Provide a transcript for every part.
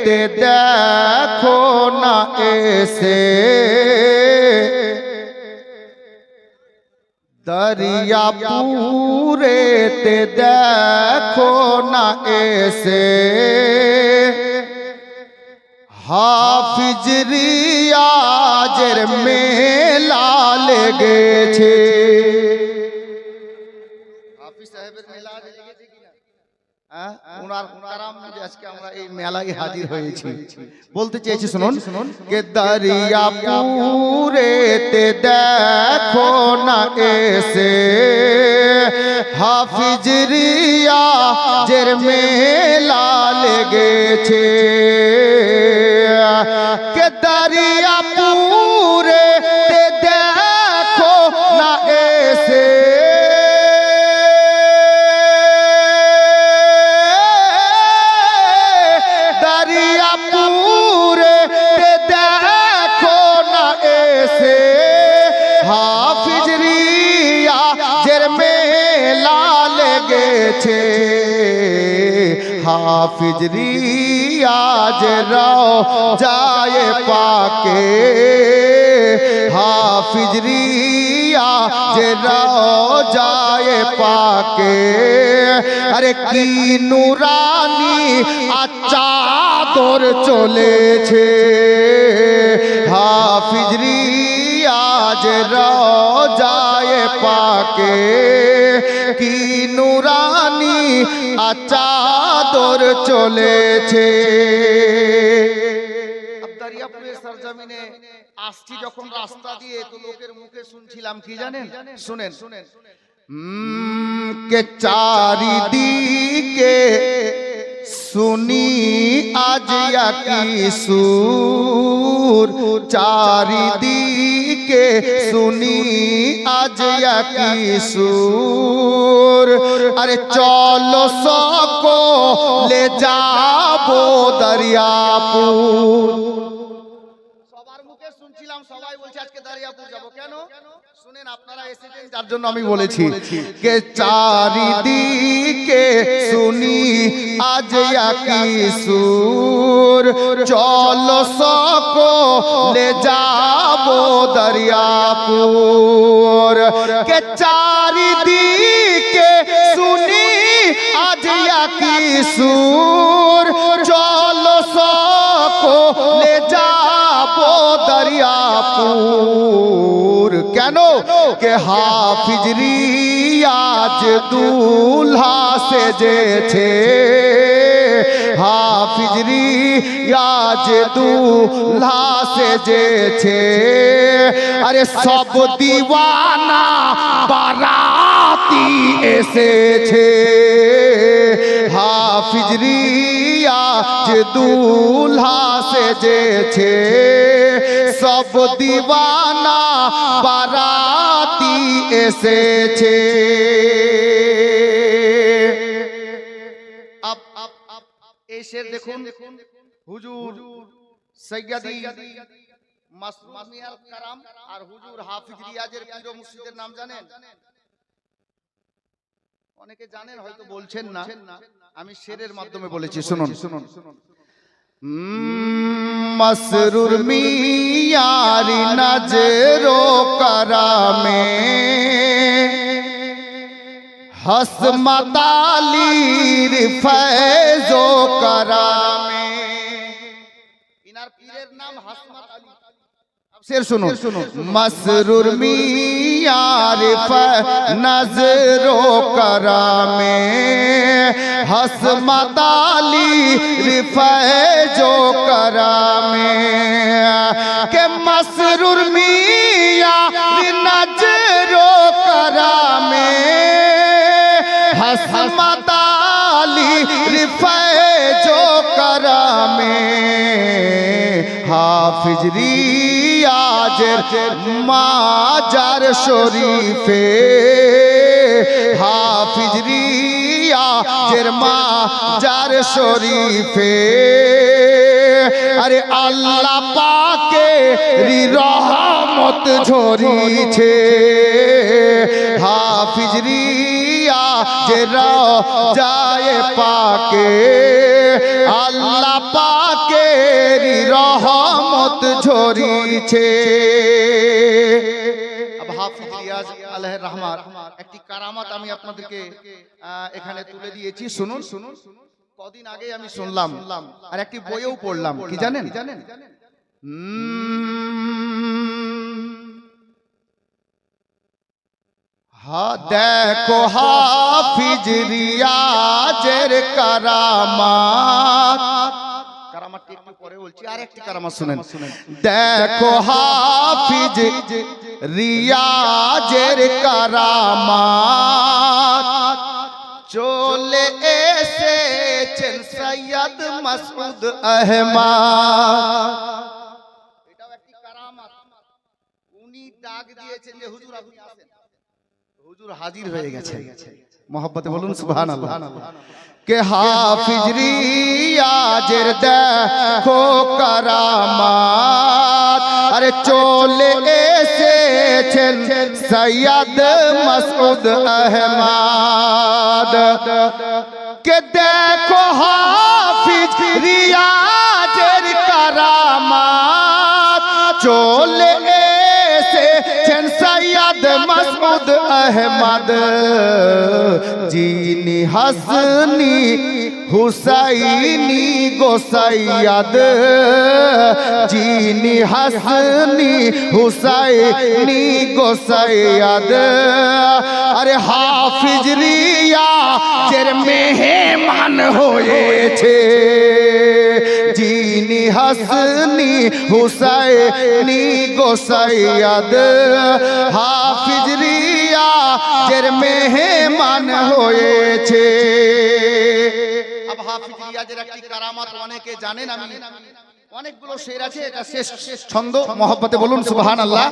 তে দেখো না এসে, দরিয়াপুরে তে দেখো না এসে, হাফিজ রিয়াজের মেলা লেগেছে। হাফিজ সাহেবের মেলা লেগেছে কিনা? ওনার কারাম যে আজকে আমরা এই মেলায় হাজির হয়েছি। বলতে চেয়েছি শুনুন, কে দরিয়াপুরে তে দেখো না এসে, হাফিজ রিয়াজের মেলা লেগেছে। কে দরিয়াপুরে তে দেখো না এসে, দরিয়াপুরে তে দেখো না এসে, হাফিজ রিয়াজের মেলা লেগেছে। হাফিজ রিয়াজের রওজায়ে পাকে, হাফিজ রিয়াজের রওজায়ে পাকে, আরে কি নুরানি চাদর চলেছে। হাফিজ রিয়াজের রওজায়ে পাকে, কি নুরানি চাদর চলেছে। দরিয়াপুরের সরজমিনে আসছি যখন রাস্তা দিয়ে, তো লোকের মুখে শুনছিলাম কি জানেন? শুনেন, কে চারিদিকে শুনি আজ কি সুর, চারিদিকে শুনি আজ কি সুর, আরে চলো সকলে যাবো দরিয়াপুর। সবার মুখে শুনছিলাম, সবাই বলছে আজকে দরিয়াপুর যাবো। কেন? শুনেন, আপনারা এসেছেন যার জন্য আমি বলেছি। কে চারিদিকে শুনি আজ কি সুর, চলো সকলে যাবো দরিয়াপুর। কে চারিদিকে শুনি আজ কি সুর, চলো সকলে যাবো দরিয়াপুর। কেন? কে হাফিজ রিয়াজ দুলহা সেজেছে, হাফিজ রিয়াজ দুলহা সেজেছে, আরে সব দিওয়ানা বারাতি এসেছে। হাফিজ রিয়াজ দুলহা সেজেছে, সব দিওয়ানা বারাতি এসেছে। এই শের দেখুন, হুজুর সৈয়দি মাসরুর মিয়ার কারাম আর হুজুর হাফিজ রিয়াজের পীর মুর্শিদের নাম জানেন? অনেকে জানেন, হয়তো বলছেন না। আমি শেরের মাধ্যমে বলেছি, শুনুন। মাসরুর মিয়ার নজরো কারামে, হসমত আলীর ফয়জো কারামে। ইনার পীরের নাম হসমত আলী। শের শুনুন, মাসরুর মিয়ার নজরো কারামে, হসমত আলীর ফয়জো কারামে, কে মাসরুর মিয়ার নজরো কারামে, হসমত আলীর ফয়জো কারামে, হাফিজ রিয়াজের মাজার শরীফে, হাফিজ রিয়াজের মাজার শরীফে, আরে আল্লাহ পাকে রহমত ঝরিছে। হাফিজ রিয়াজের রওজায়ে পাকে, আল্লাহ পাকে ঝরিছে। হাফিজ রিয়াজ আলাইহির রহমাত একটি কারামাত আমি আপনাদেরকে এখানে তুলে দিয়েছি, শুনুন। কদিন আগে আমি শুনলাম আর একটি বইয়েও পড়লাম, কি জানেন? দেখো হাফিজ রিয়াজের কারামাত, কারামাতটি একটু পরে বলছি, আর একটি কারামাত শুনেন। দেখো হাফিজ রিয়াজের কারামাত, চলে এসেছেন সৈয়দ মাসউদ আহমদ। এটাও একটি কারামাত। উনি ডাক দিয়েছেন যে হুজুর আপনি আসেন, হুজুর হাজির হয়ে গেছে। মোহাব্বতে বলুন সুবহানাল্লাহ। কে হাফিজ রিয়াজের দেখো কারামাত, আরে চলে এসেছেন সৈয়দ মাসউদ আহমদ। কে দেখো হাফিজ রিয়াজের কারামাত, চলে এসেছেন সৈয়দ মাসউদ আহমদ। যিনি হাসনি হুসাইনি গো সৈয়দ, যিনি হাসনি হুসাইনি গো সৈয়দ। আরে হাফিজ রিয়াজের মেহমান হয়েছে, যিনি হাসনি হুসাইনি গো সৈয়দ। হাফিজ রিয়াজের মেহমান হয়েছে। হাফিজ রিয়াজের একটি কারামাত অনেকে জানেন, আমি অনেকগুলো শের আছে, এটা শেষ ছন্দ। মোহাব্বতে বলুন সুবহানাল্লাহ।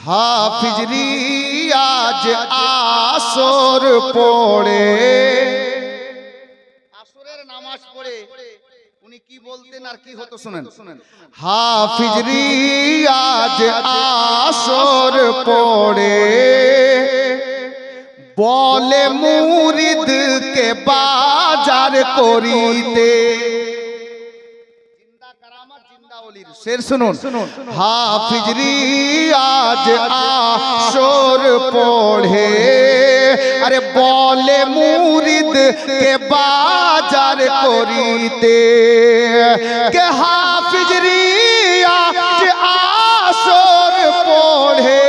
হাফিজ রিয়াজ আসর পড়ে, আসরের নামাজ পড়ে উনি কি বলতেন আর কি হতো শুনেন। হাফিজ রিয়াজ আসর পড়ে, বলে মুরিদকে বাজার করিতে। জিন্দা কারামাত, জিন্দা ওলির শের শুনুন। হাফিজ রিয়াজ আসর পড়ে, আরে বলে মুরিদকে বাজার করিতে। কে হাফিজ রিয়াজ আসর পড়ে,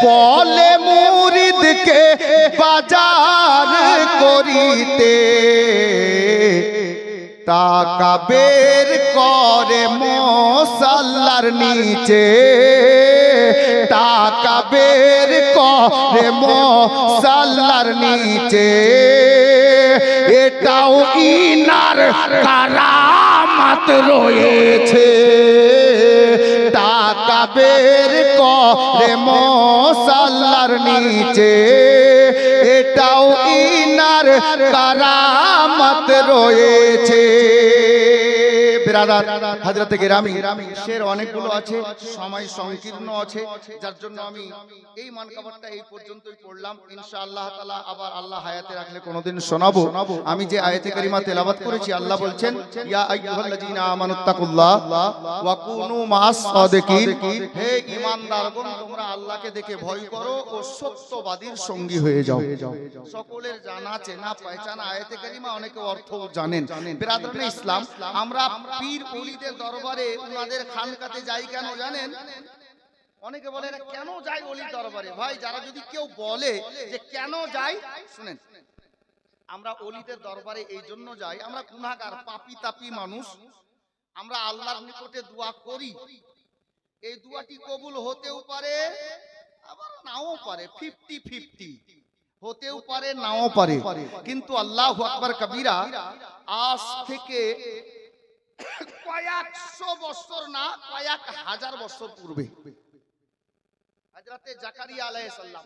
বলে মুরিদকে বাজার করিতে। টাকা বের করে মুসাল্লার নিচে, টাকা বের করে মুসাল্লার নিচে। এটাও ইনার কারামাত রয়েছে, টাকা বের করে মুসাল্লার নিচে। এটাও ইনার কারামাত রয়েছে। বিরাদার হযরতে গিরামি, শের অনেকগুলো আছে, সময় সংকীর্ণ আছে, যার জন্য আমি এই মানকাবারটা এই পর্যন্তই পড়লাম। ইনশাআল্লাহ তাআলা আবার আল্লাহ হায়াতে রাখলে কোনোদিন শোনাবো। আমি যে আয়াতে কারিমা তেলাওয়াত করেছি, আল্লাহ বলছেন ইয়া আইয়ুহাল্লাযীনা আমানুত্তাকুল্লাহ ওয়া কুনু মাআস সাদিকিন, হে ঈমানদারগণ তোমরা আল্লাহকে দেখে ভয় করো ও সত্যবাদীর সঙ্গী হয়ে যাও। সকলের জানা চেনা পহচানা আয়াতে কারিমা, অনেকে অর্থ জানেন। বিরাদরানে ইসলাম, আমরা পীর ওলিদের দরবারে উনাদের খানকাতে যাই কেন জানেন? অনেকে বলে না কেন যাই ওলির দরবারে। ভাই, যারা যদি কেউ বলে যে কেন যাই, শুনেন, আমরা ওলিদের দরবারে এই জন্য যাই, আমরা গুনাহগার পাপী তাপী মানুষ, আমরা আল্লাহর নিকটে দোয়া করি। এই দোয়াটি কবুল হতেও পারে আবার নাও পারে, 50-50 হতেও পারে নাও পারে। কিন্তু আল্লাহু আকবার কবীরা, আজ থেকে কয়েকশো বছর না কয়েক হাজার বছর পূর্বে হযরতে জাকারিয়া আলাইহিস সালাম,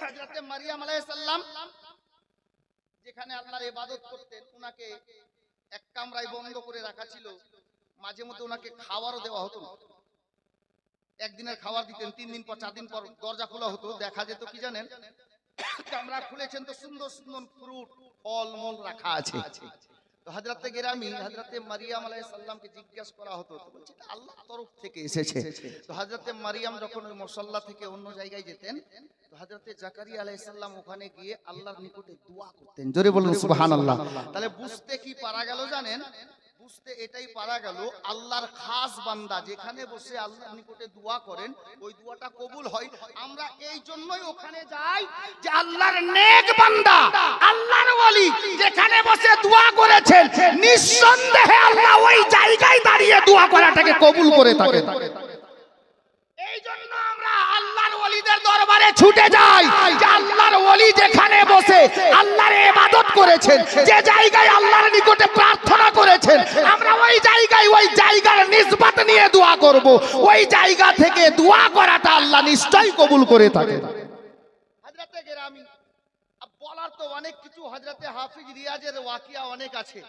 হযরতে মারিয়াম আলাইহিস সালাম যেখানে আল্লাহর ইবাদত করতেন, উনাকে এক কামরায় বন্ধ করে রাখা ছিল। মাঝে মধ্যে উনাকে খাবারও দেওয়া হতো না। একদিনের খাবার দিতেন, 3 দিন পর 4 দিন পর দরজা খোলা হতো, দেখা যেত কি জানেন, কামরা খুলেছেন তো সুন্দর সুন্দর ফ্রুট ফল মূল রাখা আছে। তো হযরতে গেরামি হযরতে মারিয়াম আলাইহিস সালামকে জিজ্ঞেস করা হতো, তো বলছে এটা আল্লাহর তরফ থেকে এসেছে। তো হযরতে মারিয়াম যখন ওই মুসাল্লা থেকে অন্য জায়গায় যেতেন, তো হযরতে জাকারিয়া আলাইহিস সালাম ওখানে গিয়ে আল্লাহর নিকটে দোয়া করতেন। জোরে বলুন সুবহানাল্লাহ। তাহলে বুঝতে কি পারা গেল জানেন? বুঝতে এটাই পারা গেল আল্লাহর খাস বান্দা যেখানে বসে আল্লাহর নিকটে দোয়া করেন ওই দোয়াটা কবুল হয়। আমরা এই জন্যই ওখানে যাই যে আল্লাহর নেক বান্দা আল্লাহর ওলি যেখানে বসে দোয়া করেছেন নিঃসন্দেহে আল্লাহ ওই জায়গায় দাঁড়িয়ে দোয়া করাটাকে কবুল করে থাকেন। এই জন্য আমরা আল্লাহর ওলিদের দরবারে ছুটে যাই যে আল্লাহর ওলি যেখানে বসে আল্লাহর ইবাদত করেছেন, যে জায়গায় আল্লাহর নিকটে প্রার্থনা করেছেন, আমরা ওই জায়গার নিসবত নিয়ে দোয়া করব। ওই জায়গা থেকে দোয়া করাটা আল্লাহ নিশ্চয়ই কবুল করে থাকেন। হযরতে গেরামি বলার তো অনেক কিছু, হযরতে হাফিজ রিয়াজের ওয়াকিয়া অনেক আছে,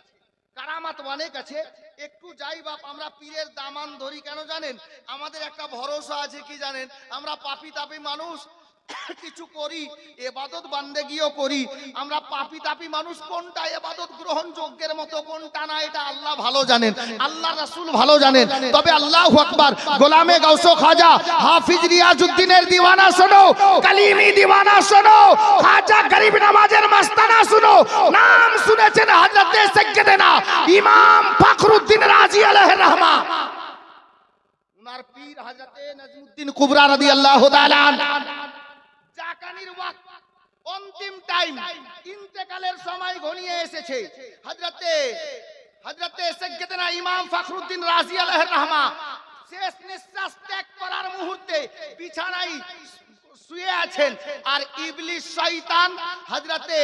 কারামাত অনেক আছে। একটু যাই বাপ, আমরা পীরের দামান ধরি কেন জানেন? আমাদের একটা ভরসা আছে কি জানেন? আমরা পাপী তাপী মানুষ, কিছু করি, ইবাদত বান্দেগিও করি। আমরা পাপী তাপী মানুষ, কোনটা ইবাদত গ্রহণযোগ্যের মতো কোনটা না এটা আল্লাহ ভালো জানেন, আল্লাহ রাসূল ভালো জানেন। তবে আল্লাহু আকবার, গোলামে গাউস খাজা হাফিজ রিয়াজউদ্দিনের দিওয়ানা শোনো, কালিমি দিওয়ানা শোনো, খাজা গরিব নওয়াজের মাস্তানা শোনো। নাম শুনেছেন হযরতে সাইয়্যিদানা ইমাম ফখরুদ্দিন রাজি আলাইহির রহমা, উনার পীর হযরতে নজমুদ্দিন কুবরা রাদিয়াল্লাহু তাআলা জাকানির ওয়াক্ত অন্তিম টাইম, ইন্তেকালের সময় ঘনিয়ে এসেছে। হযরতে সাইয়্যিদানা ইমাম ফখরুদ্দিন রাজি আলাইহির রহমা শেষ নিঃশ্বাস ত্যাগ করার মুহূর্তে বিছানায় শুয়ে আছেন, আর ইবলিস শয়তান হযরতে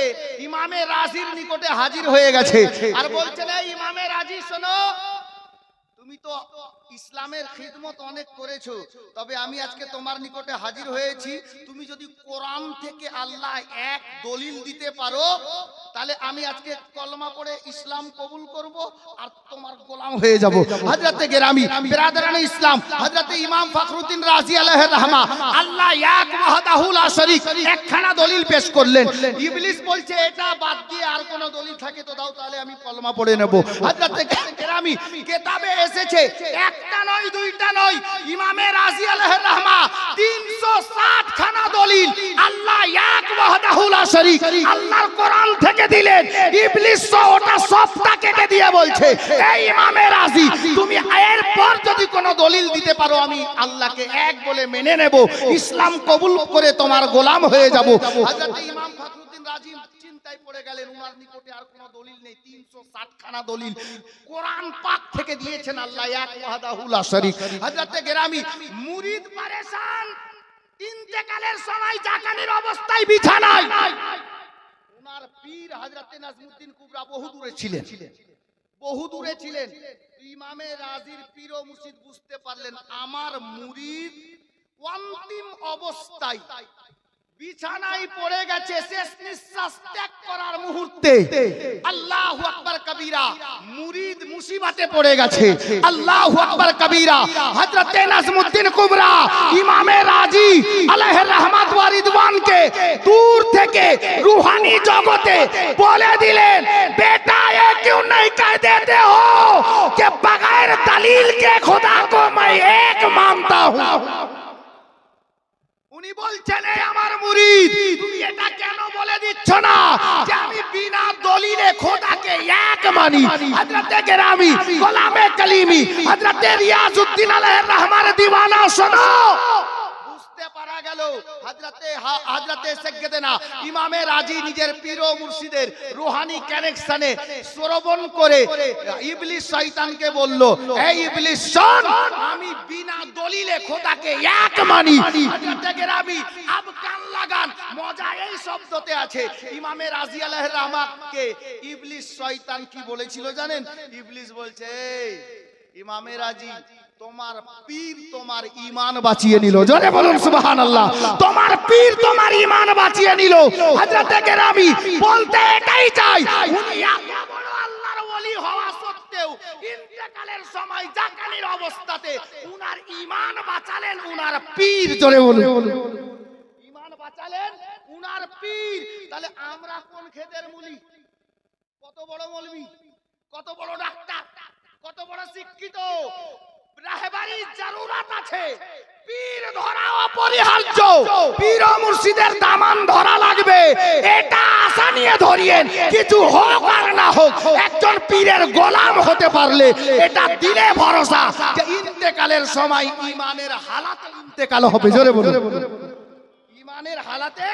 ইমামে রাজির নিকটে হাজির হয়ে গেছে আর বলছেন, এই ইমামে রাজি শোনো, তুমি তো ইসলামের খিদমত অনেক করেছো, তবে আমি আজকে তোমার নিকটে হাজির হয়েছি। তুমি যদি কোরআন থেকে আল্লাহ এক দলিল দিতে পারো তাহলে আমি আজকে কলমা পড়ে ইসলাম কবুল করব আর তোমার গোলাম হয়ে যাব। হযরতে গেরামি বিরাদরানে ইসলাম হযরতে ইমাম ফখরুদ্দিন রাজি আলাইহির রহমা আল্লাহ এক ওয়াহদাহু লা শরীক একখানা দলিল পেশ করলেন। ইবলিস বলছে এটা বাদ দিয়ে আর কোন দলিল থাকে তো দাও, তাহলে আমি কলমা পড়ে নেব। হযরতে গেরামি কিতাবে এসেছে একটা নয় দুইটা নয়, ইমামে রাজি আলাইহির রহমা 360 খানা দলিল আল্লাহ এক ওয়াহদাহু লা শরীক আল্লাহর কোরআন থেকে দিলেন। ইবলিস ওটা সবটা কেটে দিয়ে বলছে, এই ইমামে রাজি তুমি এরপর যদি কোনো দলিল দিতে পারো আমি আল্লাহকে এক বলে মেনে নেব, ইসলাম কবুল করে তোমার গোলাম হয়ে যাব। হযরত ইমাম ফখরুদ্দিন রাজি চিন্তায় পড়ে গেলেন, উনার নিকটে আর কোনো দলিল নেই, 360 খানা দলিল কোরআন পাক থেকে দিয়েছেন আল্লাহ এক ওয়াহদাহু লা শরীক। হযরত গেরামি মুরিদ পরেশান, ইন্তেকালের সময় জাকানির অবস্থায় বিছানায়, উনার পীর হযরতে নজমুদ্দিন কুবরা বহু দূরে ছিলেন। ইমামে রাজির পীর ও মুর্শিদ বুঝতে পারলেন আমার মুরিদ অন্তিম অবস্থায় বিছানায় পড়ে গেছে, শেষ নিঃশ্বাস ত্যাগ করার মুহূর্তে। আল্লাহু আকবার কবীরা, মুরিদ মুসিবতে পড়ে গেছে। আল্লাহু আকবার কবীরা, হযরতে নজমুদ্দিন কুবরা ইমামে রাজি আলাইহির রহমাত ওয়া রিদওয়ানকে দূর থেকে রূহানি জগতে বলে দিলেন, বেটা ये क्यों नहीं कह देते हो कि बगैर दलील के खुदा को मैं एक मानता हूं। উনি বলছেন, এই আমার মুরিদ তুমি এটা কেন বলে দিচ্ছ না যে আমি বিনা দলিলে খোদাকে এক মানি। হযরতে গেরামি গোলামে কালিমি হযরতে রিয়াজউদ্দিন আলাইহির রহমার দিওয়ানা শোনো। বুঝতে পারা গেল হযরতে সাইয়্যিদানা ইমামে রাজি নিজের পীর ও মুর্শিদের রূহানি কানেকশনে শ্রবণ করে ইবলিস শয়তানকে বলল, এই ইবলিস শোন, আমি বিনা দলিলে খোদাকে এক মানি। হযরতে গেরামি আব কান লাগান, মজা এই শব্দতে আছে। ইমামে রাজি আলাইহির রহমাকে ইবলিস শয়তান কি বলেছিল জানেন? ইবলিস বলছে, এই ইমামে রাজি তোমার পীর তোমার ঈমান বাঁচিয়ে নিল। জোরে বলুন সুবহানাল্লাহ। তোমার পীর তোমার ঈমান বাঁচিয়ে নিল। হযরতে গেরামি বলতে এটাই চাই, উনি এত বড় আল্লাহর ওলি হওয়া সত্ত্বেও ইন্তেকালের সময় জাকানির অবস্থাতে উনার ঈমান বাঁচালেন উনার পীর। জোরে বলুন, ঈমান বাঁচালেন উনার পীর। তাহলে আমরা কোন খেতের মুলি? কত বড় মৌলবি, কত বড় ডাক্তার, কত বড় শিক্ষিত, রাহবারির জরুরত আছে, পীর ধরা অপরিহার্য, পীর ও মুর্শিদের দামান ধরা লাগবে, এটা আশা নিয়ে ধরিয়েন। কিছু হোক আর না হোক, একজন পীরের গোলাম হতে পারলে এটা দিলে ভরসা যে ইন্তেকালের সময় ইমানের হালাতে ইন্তেকাল হবে। জোরে বলুন, ইমানের হালাতে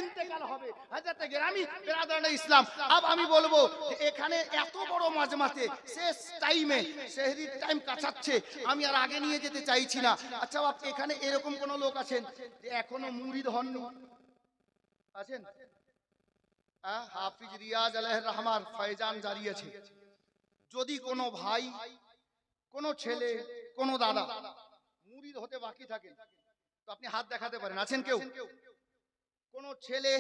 ইন্তেকাল হবে। হযরত গেরামি বিরাদরানে ইসলাম, আব আমি বলবো যে এখানে এত বড় মাজমাতে শেষ টাইমে সেহরির টাইম কাছাচ্ছে, আমি আর আগে নিয়ে যেতে চাইছি না। আচ্ছা বাপ, এখানে এরকম কোন লোক আছেন যে এখনো মুরিদ হননি? আছেন? হাফিজ রিয়াজ আলাইহির রহমান ফয়জান জারি আছে। যদি কোনো ভাই, কোনো ছেলে, কোনো দাদা মুরিদ হতে বাকি থাকে তো আপনি হাত দেখাতে পারেন। আছেন কেউ? কোন ছেলে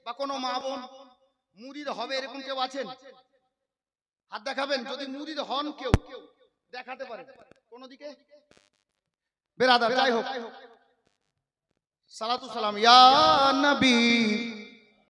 বা কোন মা বোন মুরিদ হবে এরকম কেউ আছেন? হাত দেখাবেন যদি মুরিদ হন, কেউ দেখাতে পারেন কোন দিকে? বেরাদার, যাই হোক, সালাতু সালাম ইয়া নবী